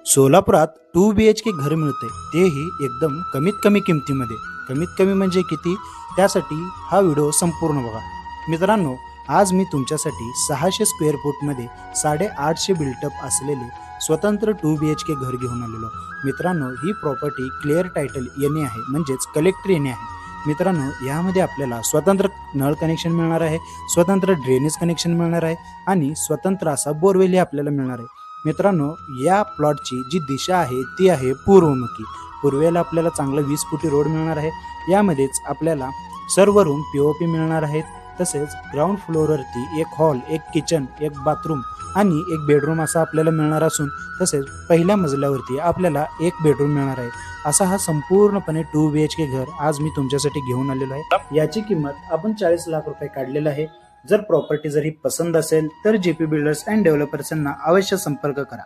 सोलापुरात 2 BHK घर मिळते, तेही एकदम कमीत कमी किमतीमध्ये. कमीत कमी म्हणजे किती, त्यासाठी हा व्हिडिओ संपूर्ण बघा. मित्रांनो, आज मी तुमच्यासाठी 600 स्क्वेअर फूटमध्ये 850 बिल्टअप असलेले स्वतंत्र 2 BHK घर घेऊन आलेलो. मित्रांनो, ही प्रॉपर्टी क्लिअर टायटल येणे आहे, म्हणजेच कलेक्टर येणे आहे. मित्रांनो, यामध्ये आपल्याला स्वतंत्र नळ कनेक्शन मिळणार आहे, स्वतंत्र ड्रेनेज कनेक्शन मिळणार आहे आणि स्वतंत्र असा बोरवेलही आपल्याला मिळणार आहे. मित्रांनो, या प्लॉटची जी दिशा आहे ती आहे पूर्वमुखी. पूर्वेला आपल्याला चांगला 20 फुटी रोड मिळणार आहे. यामध्येच आपल्याला सर्व रूम POP मिळणार आहेत. तसेच ग्राउंड फ्लोअरवरती एक हॉल, एक किचन, एक बाथरूम आणि एक बेडरूम असा आपल्याला मिळणार असून, तसेच पहिल्या मजल्यावरती आपल्याला एक बेडरूम मिळणार आहे. असा हा संपूर्णपणे 2 BHK घर आज मी तुमच्यासाठी घेऊन आलेलो आहे. याची किंमत आपण 40 लाख रुपये काढलेला आहे. जर प्रॉपर्टी जर ही पसंत असेल तर JP बिल्डर्स अँड डेव्हलपर्स यांना अवश्य संपर्क करा.